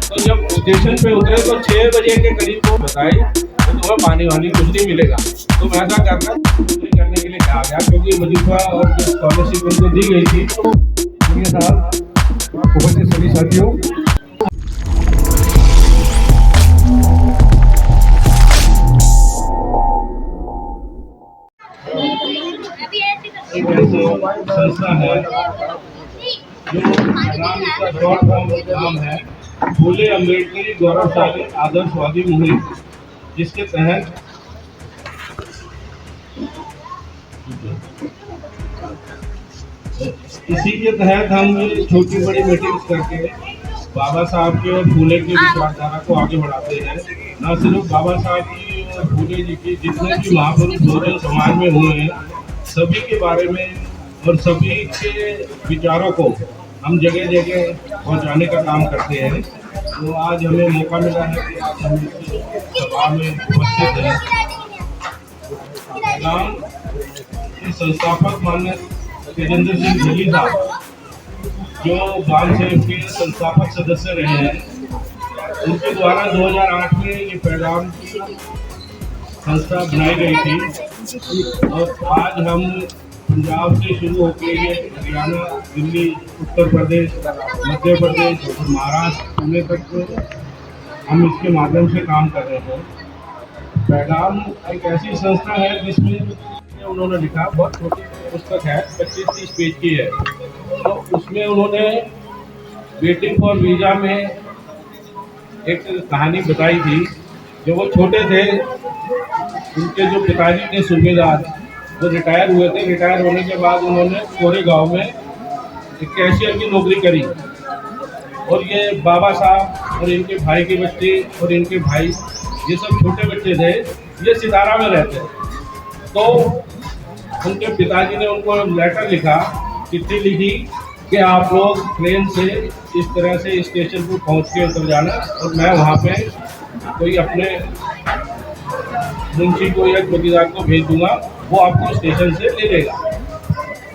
तो जब स्टेशन पे उतरे तो 6 बजे के करीब वो बताए तो तुम्हें पानी वानी कुछ नहीं मिलेगा। तो मैं ऐसा करता नौकरी करने के लिए आ गया, क्योंकि वजीफा और जो स्कॉलरशिप उनको दी गई थी। तो मेरे साथ उपस्थित सभी साथियों, एक ऐसी संस्था है जो नाम इसका शॉर्ट फॉर्म नाम है फूले अम्बेडकरी गौरवशाली आदर्शवादी मुहिम, जिसके तहत इसी के तहत हम ये छोटी बड़ी मीटिंग्स करके बाबा साहब के और फूले की विचारधारा को आगे बढ़ाते हैं। न सिर्फ बाबा साहब की और फूले जी की जितने भी महापुरुष बहुजन समाज में हुए हैं सभी के बारे में और सभी के विचारों को हम जगह जगह पहुंचाने का काम करते हैं। तो आज हमें मौका मिला है कि आज हम इस सभा में उपस्थित हैं। नाम के संस्थापक माननीय तेजेंद्र सिंह ढिल्ली साहब, जो बाल सेव के संस्थापक सदस्य रहे हैं, उनके द्वारा 2008 में ये पैगाम की संस्था बनाई गई थी। और आज हम पंजाब से शुरू होकर ये हरियाणा, दिल्ली, उत्तर प्रदेश, मध्य प्रदेश और महाराष्ट्र, पुणे तक हम इसके माध्यम से काम कर रहे हैं। पैगाम एक ऐसी संस्था है जिसमें उन्होंने लिखा, बहुत छोटी पुस्तक है, 25-30 पेज की है। तो उसमें उन्होंने वेटिंग फॉर वीज़ा में एक कहानी बताई थी। जो वो छोटे थे, उनके जो पिताजी थे सूबेदार, वो रिटायर हुए थे। रिटायर होने के बाद उन्होंने कोरेगांव में एक कैशियर की नौकरी करी। और ये बाबा साहब और इनके भाई के बच्चे और इनके भाई, ये सब छोटे बच्चे थे, ये सितारा में रहते हैं। तो उनके पिताजी ने उनको लेटर लिखा, चिट्ठी लिखी कि आप लोग ट्रेन से इस तरह से स्टेशन पर पहुंच के उतर जाना और मैं वहाँ पे कोई अपने मुंशी को या चौकीदार को भेज दूंगा, वो आपको स्टेशन से ले लेगा।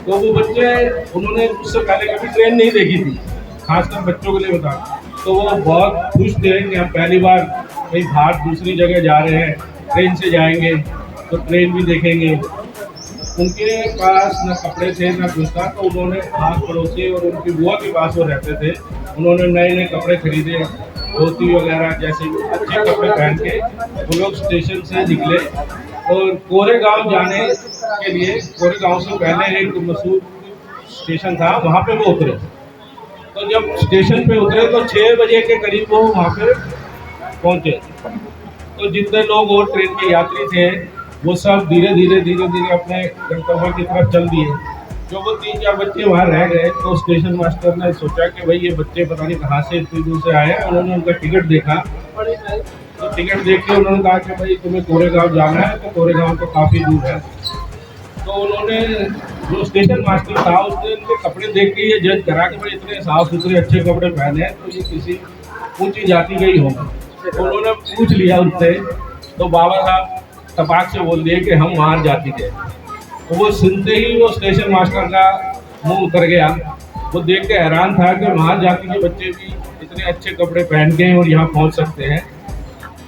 तो वो बच्चे, उन्होंने उससे पहले कभी ट्रेन नहीं देखी थी, खासकर बच्चों के लिए बता। तो वो बहुत खुश थे कि हम पहली बार कहीं बाहर दूसरी जगह जा रहे हैं, ट्रेन से जाएंगे तो ट्रेन भी देखेंगे। उनके पास न कपड़े थे न कुछ था, तो उन्होंने आस पड़ोसी और उनकी बुआ के पास वो रहते थे, उन्होंने नए नए कपड़े खरीदे, धोती वगैरह जैसे अच्छे कपड़े पहन के वो लोग स्टेशन से निकले। और कोरेगांव जाने के लिए, कोरेगांव से पहले एक मसूर स्टेशन था, वहाँ पे वो उतरे। तो जब स्टेशन पे उतरे तो 6 बजे के करीब वो वहाँ पे पहुँचे। तो जितने लोग और ट्रेन के यात्री थे वो सब धीरे धीरे अपने गंतव्य की तरफ चल दिए। जो वो 3-4 बच्चे वहाँ रह गए, तो स्टेशन मास्टर ने सोचा कि भाई ये बच्चे पता नहीं कहाँ से इतनी दूर से आए हैं। उन्होंने उनका टिकट देखा, तो टिकट देख के उन्होंने कहा कि भाई तुम्हें कोरेगांव जाना है, तो कोरेगांव तो काफ़ी दूर है। तो उन्होंने, जो स्टेशन मास्टर था, उसने उनके कपड़े देख के ये जज करा कि भाई इतने साफ सुथरे अच्छे कपड़े पहने हैं तो ये किसी ऊँची जाति का ही होगा। तो उन्होंने पूछ लिया उनसे, तो बाबा साहब तपाक से बोल दिए कि हम वहाँ जाति के। तो वो सुनते ही वो स्टेशन मास्टर का मुंह उतर गया। वो देख के हैरान था कि वहाँ जाति के बच्चे भी इतने अच्छे कपड़े पहन के और यहाँ पहुँच सकते हैं।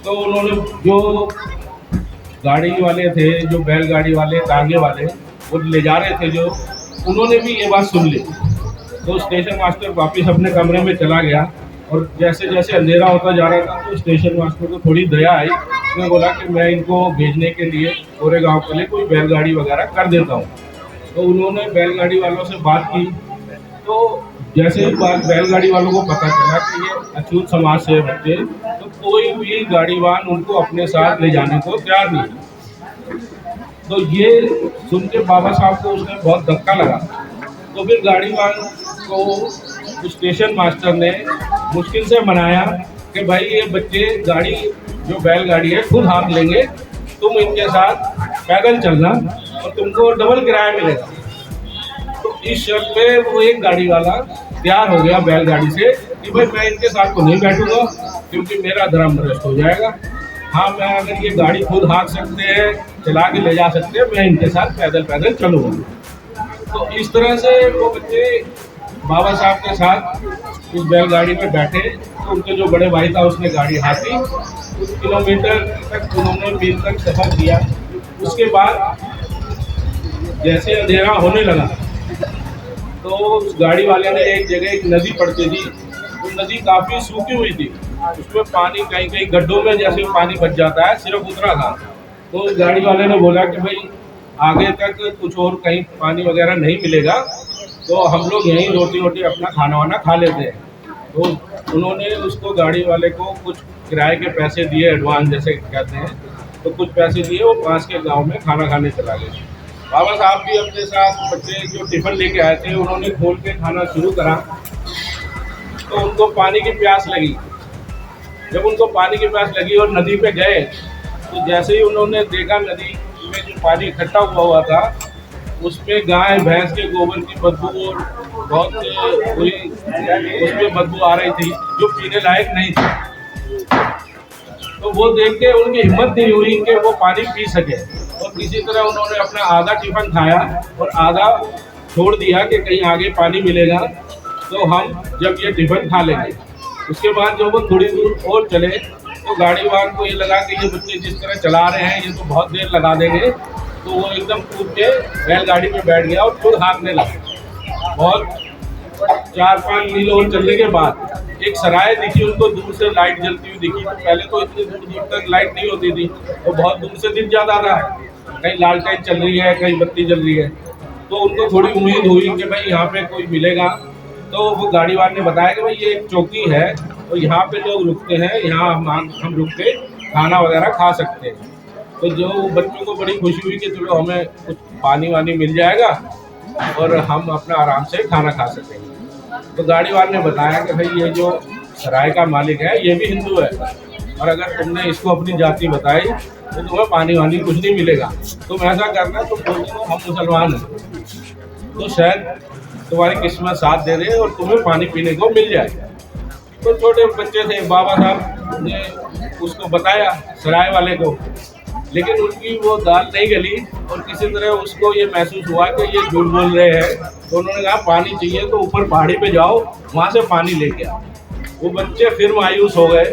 तो उन्होंने, जो गाड़ी वाले थे, जो बैलगाड़ी वाले, तांगे वाले, वो ले जा रहे थे जो, उन्होंने भी ये बात सुन ली। तो स्टेशन मास्टर वापस अपने कमरे में चला गया। और जैसे जैसे अंधेरा होता जा रहा था तो स्टेशन मास्टर को थोड़ी दया आई। उसने बोला कि मैं इनको भेजने के लिए कोरेगांव के लिए कोई बैलगाड़ी वगैरह कर देता हूँ। तो उन्होंने बैलगाड़ी वालों से बात की। तो जैसे ही बैलगाड़ी वालों को पता चला कि ये अछूत समाज से बच्चे, तो कोई भी गाड़ीवान उनको अपने साथ ले जाने को तैयार नहीं। तो ये सुन के बाबा साहब को उसने बहुत धक्का लगा। तो फिर गाड़ीवान को स्टेशन मास्टर ने मुश्किल से मनाया कि भाई ये बच्चे गाड़ी, जो बैलगाड़ी है, खुद हाथ लेंगे, तुम इनके साथ पैदल चलना और तुमको डबल किराया मिलेगा। तो इस शर्त पे वो एक गाड़ी वाला तैयार हो गया बैलगाड़ी से कि भाई मैं इनके साथ तो नहीं बैठूंगा क्योंकि मेरा धर्म भ्रष्ट हो जाएगा। हाँ, मैं अगर ये गाड़ी खुद हाँक सकते हैं, चला के ले जा सकते हैं, मैं इनके साथ पैदल चलूँगा। तो इस तरह से वो बच्चे बाबा साहब के साथ उस बैलगाड़ी में बैठे तो उनके जो बड़े भाई था उसने गाड़ी हाथी, कुछ किलोमीटर तक उन्होंने मील तक सफर किया। उसके बाद जैसे अंधेरा होने लगा तो उस गाड़ी वाले ने एक जगह एक नदी पड़ती थी, वो नदी काफ़ी सूखी हुई थी, उसमें पानी कहीं कहीं गड्ढों में जैसे पानी बच जाता है सिर्फ उतना था। तो उस गाड़ी वाले ने बोला कि भाई आगे तक कुछ और कहीं पानी वगैरह नहीं मिलेगा तो हम लोग यहीं रोटी रोटी अपना खाना वाना खा लेते हैं। तो उन्होंने उसको गाड़ी वाले को कुछ किराए के पैसे दिए, एडवांस जैसे कहते हैं, तो कुछ पैसे दिए, वो पास के गांव में खाना खाने चला गया। बाबा साहब भी अपने साथ बच्चे जो टिफ़िन लेके आए थे उन्होंने खोल के खाना शुरू करा तो उनको पानी की प्यास लगी। जब उनको पानी की प्यास लगी और नदी पे गए तो जैसे ही उन्होंने देखा नदी में जो पानी इकट्ठा हुआ था उसमें गाय भैंस के गोबर की बदबू और बहुत बुरी उसमें बदबू आ रही थी जो पीने लायक नहीं थी। तो वो देख के उनकी हिम्मत नहीं हुई कि वो पानी पी सके और किसी तरह उन्होंने अपना आधा टिफिन खाया और आधा छोड़ दिया कि कहीं आगे पानी मिलेगा तो हम जब ये टिफिन खा लेंगे। उसके बाद जब वो थोड़ी दूर और चले तो गाड़ी वाले को ये लगा कि ये बच्चे जिस तरह चला रहे हैं ये तो बहुत देर लगा देंगे, तो वो एकदम कूद के बैलगाड़ी में बैठ गया और खुद हाँकने लगा। बहुत 4-5 मील और चलने के बाद एक सराय दिखी उनको, दूर से लाइट जलती हुई दिखी। पहले तो इतनी दूर दूर तक लाइट नहीं होती थी, तो बहुत दूर से दिख जाता था कहीं लालटेन चल रही है कहीं बत्ती जल रही है। तो उनको थोड़ी उम्मीद हुई कि भाई यहाँ पे कोई मिलेगा। तो वो गाड़ी वाले ने बताया कि भाई ये एक चौकी है और यहाँ पे लोग रुकते हैं, यहाँ हम रुक के खाना वगैरह खा सकते हैं। तो जो बच्चों को बड़ी खुशी हुई कि चलो हमें कुछ पानी वानी मिल जाएगा और हम अपना आराम से खाना खा सकेंगे। तो गाड़ी वाले ने बताया कि भाई ये जो सराय का मालिक है ये भी हिंदू है और अगर तुमने इसको अपनी जाति बताई तो तुम्हें पानी वानी कुछ नहीं मिलेगा, तुम ऐसा करना तुम बोल दो हम मुसलमान हैं तो शायद तुम्हारी किस्मत साथ दे दे और तुम्हें पानी पीने को मिल जाए। तो छोटे बच्चे थे, बाबा साहब ने उसको बताया सराय वाले को, लेकिन उनकी वो दाल नहीं गली और किसी तरह उसको ये महसूस हुआ कि ये झूठ बोल रहे हैं। तो उन्होंने कहा पानी चाहिए तो ऊपर पहाड़ी पे जाओ, वहाँ से पानी लेके आओ। वो बच्चे फिर मायूस हो गए।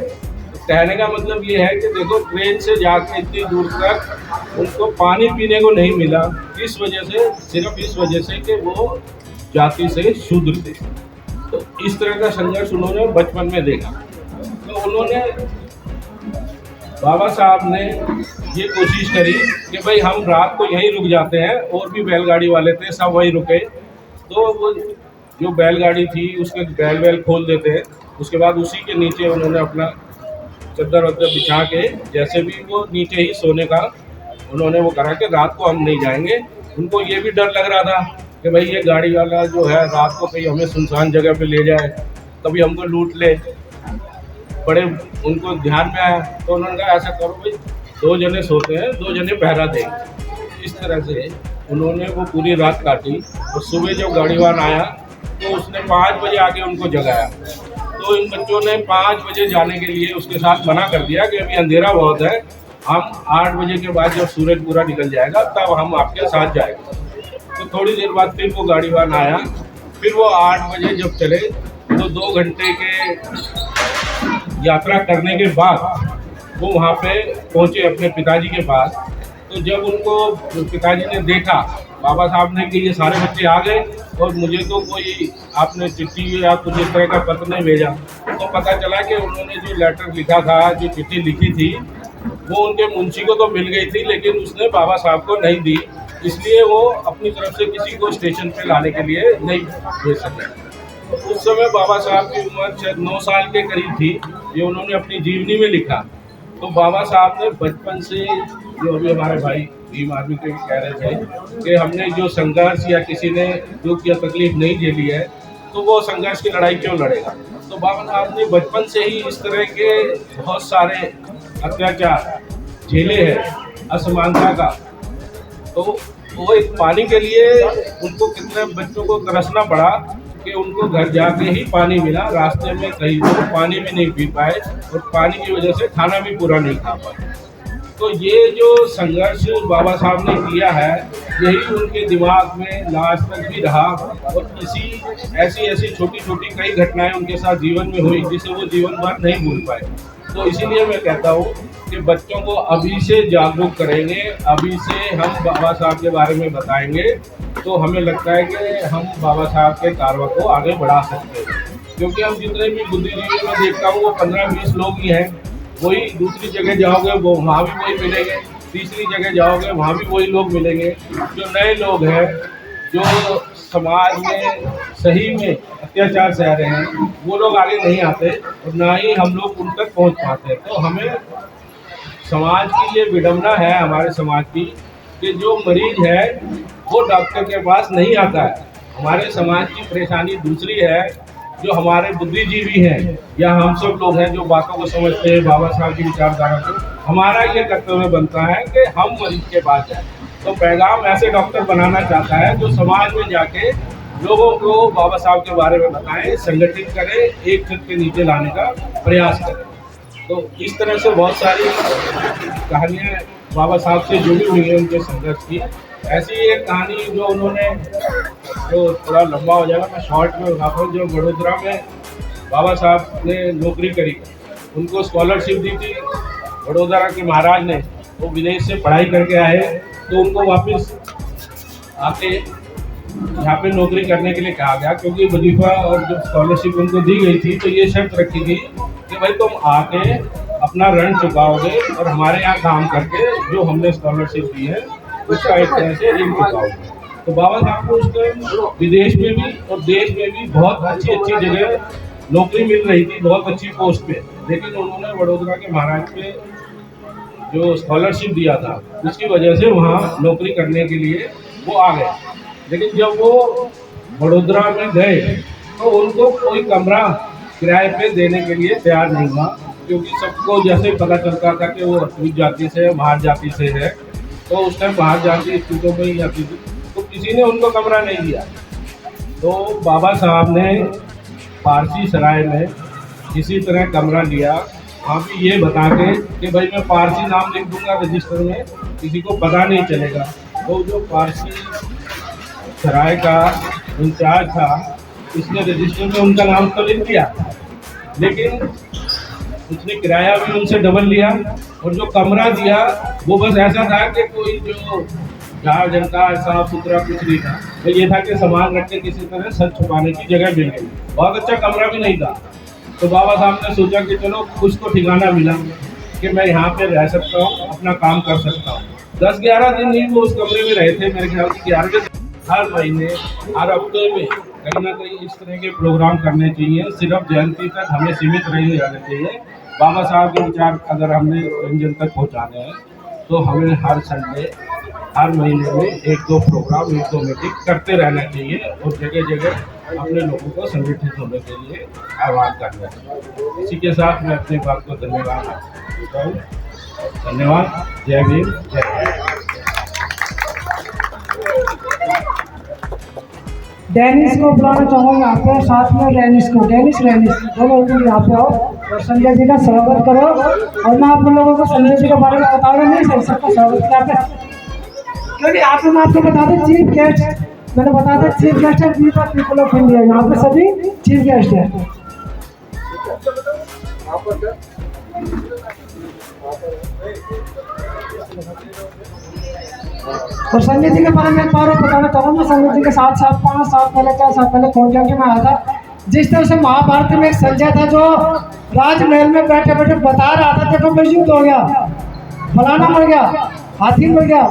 कहने का मतलब ये है कि देखो ट्रेन से जाकर इतनी दूर तक उनको पानी पीने को नहीं मिला, इस वजह से, सिर्फ इस वजह से कि वो जाति से शूद्र थे। तो इस तरह का संघर्ष उन्होंने बचपन में देखा। तो उन्होंने, बाबा साहब ने ये कोशिश करी कि भाई हम रात को यहीं रुक जाते हैं, और भी बैलगाड़ी वाले थे सब वहीं रुके। तो वो जो बैलगाड़ी थी उसके बैल वैल खोल देते, उसके बाद उसी के नीचे उन्होंने अपना चद्दर वद्दर बिछा के जैसे भी वो नीचे ही सोने का उन्होंने वो करा कि रात को हम नहीं जाएंगे। उनको ये भी डर लग रहा था कि भाई ये गाड़ी वाला जो है रात को कहीं हमें सुनसान जगह पे ले जाए, कभी हमको लूट ले, बड़े उनको ध्यान में आया। तो उन्होंने कहा ऐसा करो भाई 2 जने सोते हैं 2 जने पहरा देंगे। इस तरह से उन्होंने वो पूरी रात काटी और सुबह जब गाड़ीवान आया तो उसने 5 बजे आके उनको जगाया। तो इन बच्चों ने 5 बजे जाने के लिए उसके साथ मना कर दिया कि अभी अंधेरा बहुत है, हम 8 बजे के बाद जब सूरज पूरा निकल जाएगा तब हम आपके साथ जाएंगे। तो थोड़ी देर बाद फिर वो गाड़ीवान आया, फिर वो 8 बजे जब चले तो 2 घंटे के यात्रा करने के बाद वो वहाँ पे पहुँचे अपने पिताजी के पास। तो जब उनको पिताजी ने देखा बाबा साहब ने कि ये सारे बच्चे आ गए और मुझे तो कोई आपने चिट्ठी या कुछ इस तरह का पत्र नहीं भेजा, तो पता चला कि उन्होंने जो लेटर लिखा था, जो चिट्ठी लिखी थी, वो उनके मुंशी को तो मिल गई थी लेकिन उसने बाबा साहब को नहीं दी, इसलिए वो अपनी तरफ से किसी को स्टेशन पे लाने के लिए नहीं भेज सके। तो उस समय बाबा साहब की उम्र शायद 9 साल के करीब थी। ये उन्होंने अपनी जीवनी में लिखा। तो बाबा साहब ने बचपन से, जो अभी हमारे भाई भीम आर्मी के कह रहे थे कि हमने जो संघर्ष या किसी ने दुख या तकलीफ नहीं झेली है तो वो संघर्ष की लड़ाई क्यों लड़ेगा। तो बाबा साहब ने बचपन से ही इस तरह के बहुत सारे अत्याचार झेले हैं, असमानता का। तो वो एक पानी के लिए उनको कितने बच्चों को तरसना पड़ा कि उनको घर जाके ही पानी मिला, रास्ते में कहीं वो पानी भी नहीं पी पाए और पानी की वजह से खाना भी पूरा नहीं खा पाए। तो ये जो संघर्ष बाबा साहब ने किया है यही उनके दिमाग में लास्ट तक भी रहा और ऐसी छोटी छोटी कई घटनाएं उनके साथ जीवन में हुई जिसे वो जीवन भर नहीं भूल पाए। तो इसीलिए मैं कहता हूँ कि बच्चों को अभी से जागरूक करेंगे, अभी से हम बाबा साहब के बारे में बताएंगे तो हमें लगता है कि हम बाबा साहब के कार्य को आगे बढ़ा सकते हैं। क्योंकि हम जितने भी बुद्धिजीवी में देखता हूँ वो 15-20 लोग ही हैं। वही दूसरी जगह जाओगे वो वहाँ भी वही मिलेंगे, तीसरी जगह जाओगे वहाँ भी वही लोग मिलेंगे। जो नए लोग हैं जो समाज में सही में अत्याचार सह रहे हैं वो लोग आगे नहीं आते और ना ही हम लोग उन तक पहुँच पाते। तो हमें समाज की ये विडंबना है हमारे समाज की कि जो मरीज है वो डॉक्टर के पास नहीं आता है। हमारे समाज की परेशानी दूसरी है, जो हमारे बुद्धिजीवी हैं या हम सब लोग हैं जो बातों को समझते हैं बाबा साहब की विचारधारा को, हमारा ये कर्तव्य बनता है कि हम मरीज के पास जाएं। तो पैगाम ऐसे डॉक्टर बनाना चाहता है जो समाज में जाके लोगों को बाबा साहब के बारे में बताएं, संगठित करें, एक छत के नीचे लाने का प्रयास करें। तो इस तरह से बहुत सारी कहानियाँ बाबा साहब से जुड़ी हुई हैं उनके संघर्ष की। ऐसी एक कहानी जो उन्होंने, जो थोड़ा लंबा हो जाएगा मैं शॉर्ट में बताता हूँ। जो वडोदरा में बाबा साहब ने नौकरी करी, उनको स्कॉलरशिप दी थी वडोदरा के महाराज ने। वो विदेश से पढ़ाई करके आए तो उनको वापस आके यहाँ पे नौकरी करने के लिए कहा गया, क्योंकि वजीफा और जो स्कॉलरशिप उनको दी गई थी तो ये शर्त रखी थी कि भाई तुम आके अपना ऋण चुकाओगे और हमारे यहाँ काम करके जो हमने स्कॉलरशिप दी है उसका एक तरह से ऋण चुकाओगे। तो बाबा साहब को उस टाइम विदेश में भी और देश में भी बहुत अच्छी जगह नौकरी मिल रही थी, बहुत अच्छी पोस्ट पे। लेकिन उन्होंने वडोदरा के महाराज पे जो स्कॉलरशिप दिया था उसकी वजह से वहाँ नौकरी करने के लिए वो आ गए। लेकिन जब वो वडोदरा में गए तो उनको कोई कमरा किराए पे देने के लिए तैयार नहीं हुआ, क्योंकि सबको जैसे पता चलता था कि वो अछूत जाति से है, बाहर जाति से है, तो उस टाइम बाहर जाति स्कूलों में ही जाती थी, तो किसी ने उनको कमरा नहीं दिया। तो बाबा साहब ने पारसी सराय में किसी तरह कमरा लिया, वहाँ भी ये बता के कि भाई मैं पारसी नाम लिख दूंगा रजिस्टर में, किसी को पता नहीं चलेगा। तो जो पारसी सराय का इंचार्ज था उसने रजिस्टर में उनका नाम तो लिख दिया, लेकिन उसने किराया भी उनसे डबल लिया और जो कमरा दिया वो बस ऐसा था कि कोई जो झाड़ जनता साफ सुथरा कुछ नहीं था। तो ये था कि सामान रख के किसी तरह सच छुपाने की जगह मिल गई। बहुत अच्छा कमरा भी नहीं था। तो बाबा साहब ने सोचा कि चलो कुछ तो ठिकाना मिला कि मैं यहाँ पे रह सकता हूँ, अपना काम कर सकता हूँ। 10-11 दिन ही वो उस कमरे में रहे थे, मेरे ख्याल से 11 दिन। हर महीने हर हफ्ते में कहीं ना कहीं इस तरह के प्रोग्राम करने चाहिए। सिर्फ जयंती तक हमें सीमित नहीं रहना चाहिए। बाबा साहब के विचार अगर हमने जन तक पहुँचाने हैं तो हमें हर संडे हर महीने में 1-2 प्रोग्राम 1-2 मीटिंग करते रहना चाहिए और जगह जगह अपने लोगों को संगठित होने के लिए आह्वान करना चाहिए। इसी के साथ मैं अपनी बात को धन्यवाद देता हूँ। धन्यवाद। जय भीम, जय भारत। डेनिस को बुलाना चाहूँगा यहाँ पे, साथ में रेनिस दोनों लोग यहाँ पे आओ और संजय जी का स्वागत करो। और मैं आप लोगों को संजय जी के बारे में बता रहा नहीं सर, सबका स्वागत किया पे, क्योंकि आप मैं आपको बता दें चीफ गेस्ट, मैंने बता दें चीफ गेस्ट है we for people of India. यहाँ पे सभी चीफ गेस्ट है। और संजय जी के बारे में एक बार बताना चाहूँगा। संजय जी के साथ 5 साल पहले 4 साल पहले कॉन्टेक्ट में आया था। जिस तरह से महाभारत में एक संजय था जो राजमहल में बैठे बैठे बता रहा था देखो मैं युद्ध हो गया, फलाना मर गया, हाथी मर गया,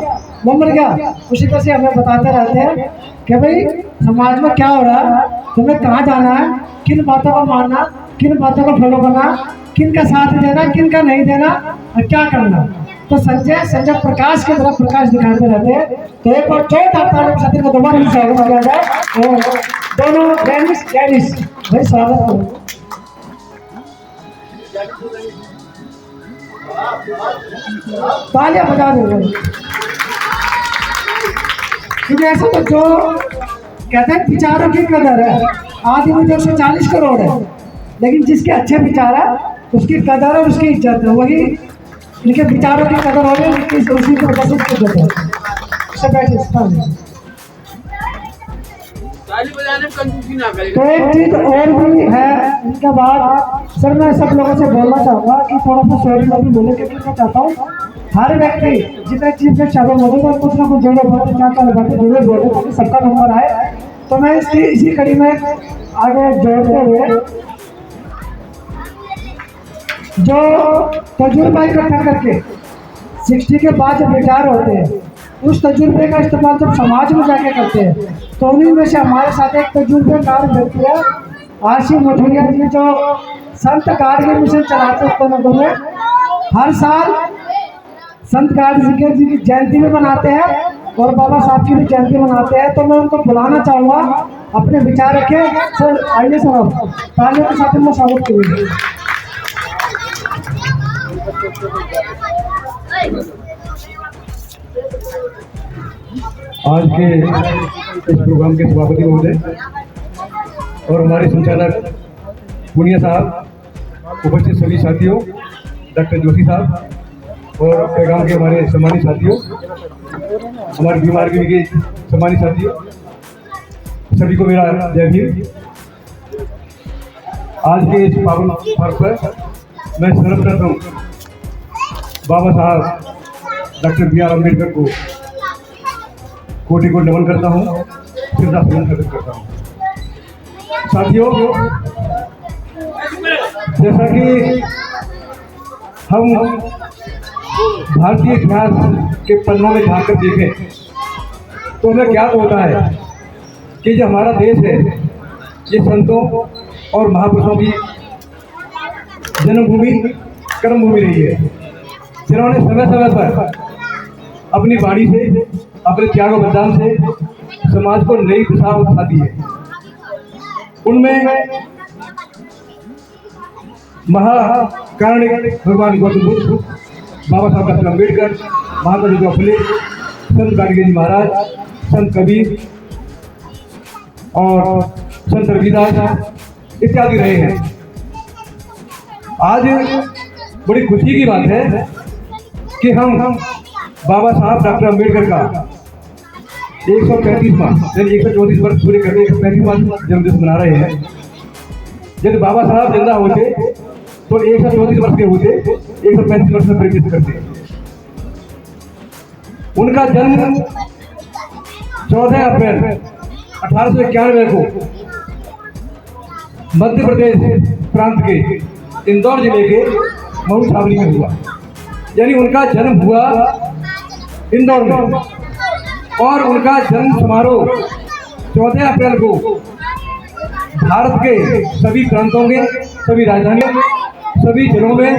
वो मर गया। उसी तरह से हमें बताते रहते हैं कि भाई समाज में क्या हो रहा है, तुम्हें कहाँ जाना है, किन बातों को मानना, किन बातों को फॉलो करना, किन का साथ देना, किन का नहीं देना और क्या करना। तो संजय प्रकाश की तरफ प्रकाश दिखाते रहते हैं। तो एक बार जोरदार ताली को दोबारा स्वागत किया जाए और दोनों डेनिस भाई स्वागत करो। तालियां बजा दो, क्योंकि ऐसा तो जो कहते हैं विचारों की कदर है। आदमी में 140 करोड़ है, लेकिन जिसके अच्छे विचार है उसकी कदर और उसकी इज्जत है। वही इनके विचारों की कदर हो रही है, उसी को बस इज्जत है। से बैठ इसका नहीं। ताली बजाने में कंजूसी ना करें। तो एक चीज और भी है इनके बाद सर, मैं सब लोगों से बोलना चाहूंगा कि थोड़ा सा सॉरी में भी बोले, क्योंकि मैं चाहता हूँ हर व्यक्ति जितने चीज में चाहे बोले तो कुछ ना कुछ जोड़े बोले, चार चार बातें जोड़े बोले ताकि सबका नंबर आए। तो मैं इसी कड़ी में आगे जोड़ते हुए जो तजुर्बा इकट्ठा करके 60 के बाद जब रिटायर होते हैं, उस तजुर्बे का इस्तेमाल जब समाज में जाके करते हैं, तो उन्हीं में से हमारे साथ एक तजुर्बेकार व्यक्ति है आशिफ मठुरिया जी, जो संत गार्गी मिशन चलाते हैं उत्तरनगर में। हर साल संत गार्गी जी की जयंती भी मनाते हैं और बाबा साहब की भी जयंती मनाते हैं। तो मैं उनको बुलाना चाहूँगा, अपने विचार रखें। सर आइए सर, आप तालियों के साथ में स्वागत करिए। आज के इस प्रोग्राम के सभापति महोदय और हमारे संचालक पुनिया साहब, उपस्थित सभी साथियों, डॉक्टर जोशी साहब और पैगाम के हमारे सम्मानित साथियों, हमारे बीमार के सम्मानित साथियों, सभी को मेरा जय भीम। आज के इस पावन पर्व पर मैं सर्वप्रथम बाबा साहब डॉक्टर बी आर अम्बेडकर को कोटि को नमन करता हूँ, श्रद्धासुमन अर्पित करता हूँ। साथियों, जैसा कि हम भारतीय इतिहास के पन्नों में झांक कर देखें तो हमें क्या होता है कि जो हमारा देश है ये संतों और महापुरुषों की जन्मभूमि, कर्मभूमि रही है, जिन्होंने समय समय पर अपनी वाणी से, अपने त्याग और बलिदान से समाज को नई दिशा उठा दी है। उनमें महाकारुणिक भगवान गौतम बुद्ध, बाबा साहब डॉक्टर अम्बेडकर, महात्मा ज्योतिबा फुले, संत गाडगे जी महाराज, संत कबीर और संत रविदास इत्यादि रहे हैं। आज बड़ी खुशी की बात है कि हम बाबा साहब डॉक्टर अम्बेडकर का 135वां यानी 134 वर्ष पूरे करके 135वां जन्मदिवस मना रहे हैं। यदि बाबा साहब जिंदा होते तो 134 वर्ष के होते, 135 वर्ष में परिवर्तित करते। उनका जन्म 14 अप्रैल 1891 को मध्य प्रदेश प्रांत के इंदौर जिले के मऊ छावनी में हुआ। यानी उनका जन्म हुआ इंदौर में और उनका जन्म समारोह 14 अप्रैल को भारत के सभी प्रांतों में, सभी राजधानियों, सभी जिलों में